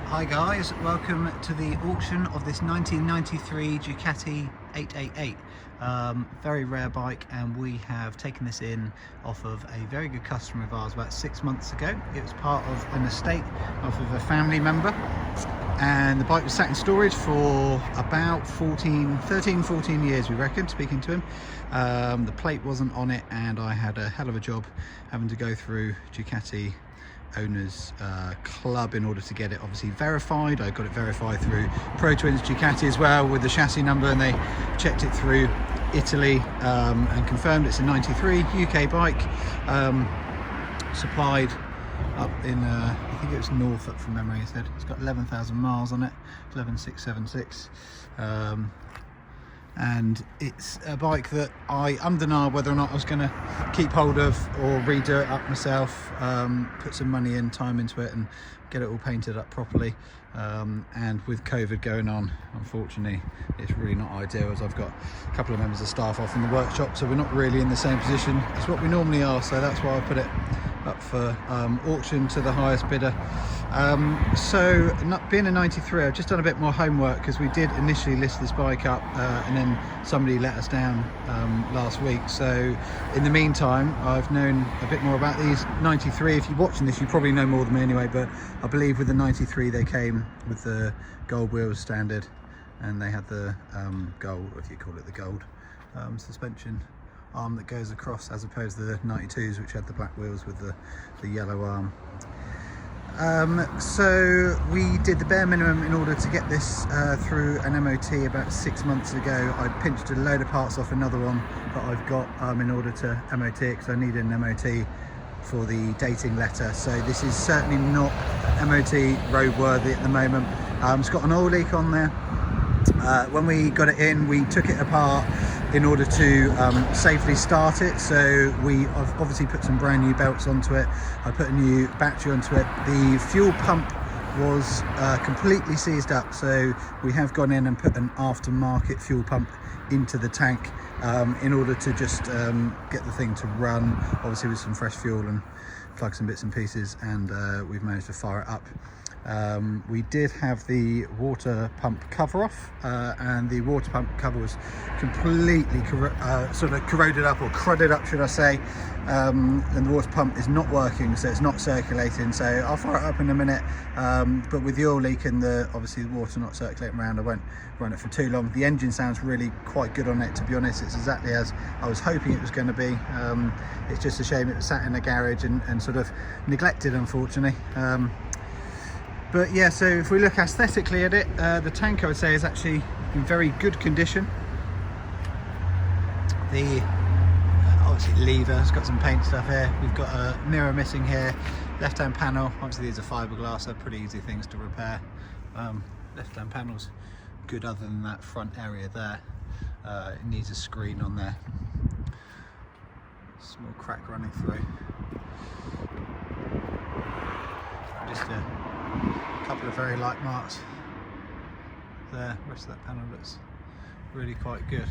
Hi guys, welcome to the auction of this 1993 Ducati 888. Very rare bike, and we have taken this in off of a very good customer of ours about 6 months ago. It was part of an estate off of a family member, and the bike was sat in storage for about 13-14 years, we reckon, speaking to him. The plate wasn't on it, and I had a hell of a job having to go through Ducati owners club in order to get it obviously verified. I got it verified through Pro Twins Ducati as well with the chassis number, and they checked it through Italy and confirmed it's a 93 UK bike, supplied up in I think it was Norfolk from memory. It said it's got 11,000 miles on it, 11,676, and it's a bike that I denied whether or not I was going to keep hold of or redo it up myself, put some money and time into it and get it all painted up properly, and with COVID going on, unfortunately it's really not ideal, as I've got a couple of members of staff off in the workshop, so we're not really in the same position as what we normally are, so that's why I put it up for auction to the highest bidder. So not being a 93, I've just done a bit more homework, because we did initially list this bike up and then somebody let us down last week. So in the meantime, I've known a bit more about these 93. If you're watching this, you probably know more than me anyway, but I believe with the 93 they came with the gold wheels standard, and they had the gold, if you call it the gold, suspension arm that goes across, as opposed to the 92s which had the black wheels with the yellow arm. So we did the bare minimum in order to get this through an MOT about 6 months ago. I pinched a load of parts off another one that I've got in order to MOT it, because I needed an MOT for the dating letter. So this is certainly not MOT roadworthy at the moment. It's got an oil leak on there. When we got it in, we took it apart in order to safely start it, so we obviously put some brand new belts onto it. I put a new battery onto it. The fuel pump was completely seized up, so we have gone in and put an aftermarket fuel pump into the tank in order to just get the thing to run, obviously with some fresh fuel and plug some bits and pieces, and we've managed to fire it up. We did have the water pump cover off, and the water pump cover was completely sort of corroded up, or crudded up should I say, and the water pump is not working, so it's not circulating. So I'll fire it up in a minute, but with the oil leak and obviously the water not circulating around, I won't run it for too long. The engine sounds really quite good on it, to be honest. It's exactly as I was hoping it was going to be. It's just a shame it was sat in a garage and sort of neglected, unfortunately. But yeah, so if we look aesthetically at it, the tank I would say is actually in very good condition. The obviously lever has got some paint stuff here. We've got a mirror missing here. Left hand panel, obviously these are fiberglass, they're pretty easy things to repair. Left hand panel's good, other than that front area there. It needs a screen on there. Small crack running through. Just a couple of very light marks there. The rest of that panel looks really quite good.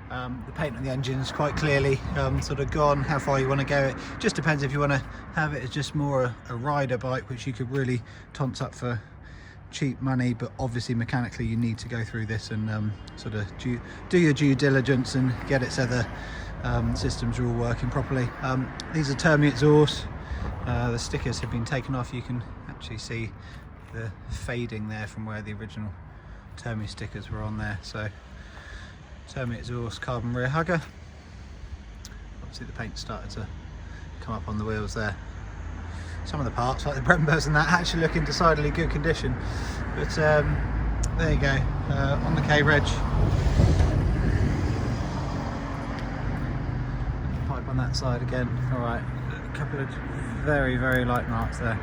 The paint on the engine is quite clearly sort of gone. How far you want to go, it just depends. If you want to have it as just more a rider bike, which you could really tons up for cheap money, but obviously mechanically you need to go through this and sort of do your due diligence and get it so the systems are all working properly. These are Termi exhausts. The stickers have been taken off. You can actually see the fading there from where the original Termi stickers were on there. So Termi exhaust, carbon rear hugger. Obviously the paint started to come up on the wheels there. Some of the parts, like the Brembos and that, actually look in decidedly good condition. But there you go, on the K-Reg. Pipe on that side again. All right, a couple of very, very light marks there.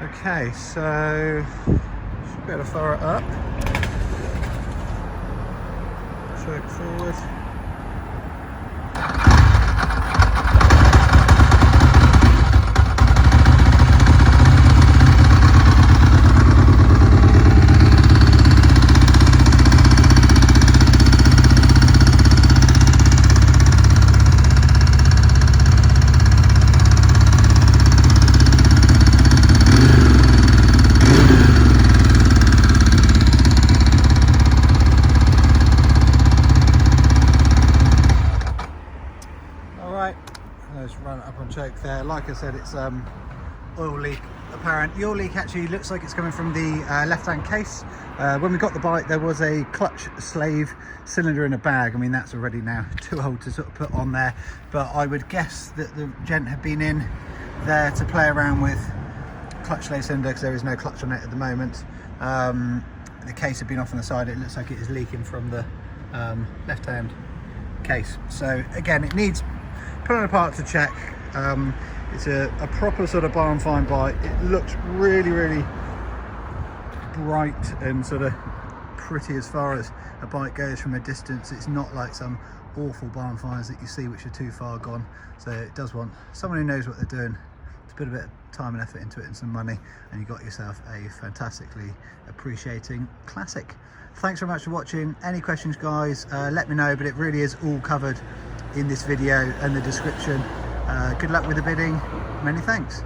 Okay, so should be able to fire it up. Straightforward. Alright, let's run it up on choke there. Like I said, it's oil leak apparent. The oil leak actually looks like it's coming from the left-hand case. When we got the bike, there was a clutch slave cylinder in a bag. I mean, that's already now too old to sort of put on there, but I would guess that the gent had been in there to play around with clutch slave cylinder because there is no clutch on it at the moment. The case had been off on the side. It looks like it is leaking from the left-hand case. So again, it needs pulling apart to check. It's a proper sort of barn find bike. It looks really, really bright and sort of pretty as far as a bike goes from a distance. It's not like some awful barn finds that you see which are too far gone. So it does want someone who knows what they're doing to put a bit of time and effort into it and some money, and you got yourself a fantastically appreciating classic. Thanks very much for watching. Any questions, guys, let me know, but it really is all covered in this video and the description. Good luck with the bidding. Many thanks.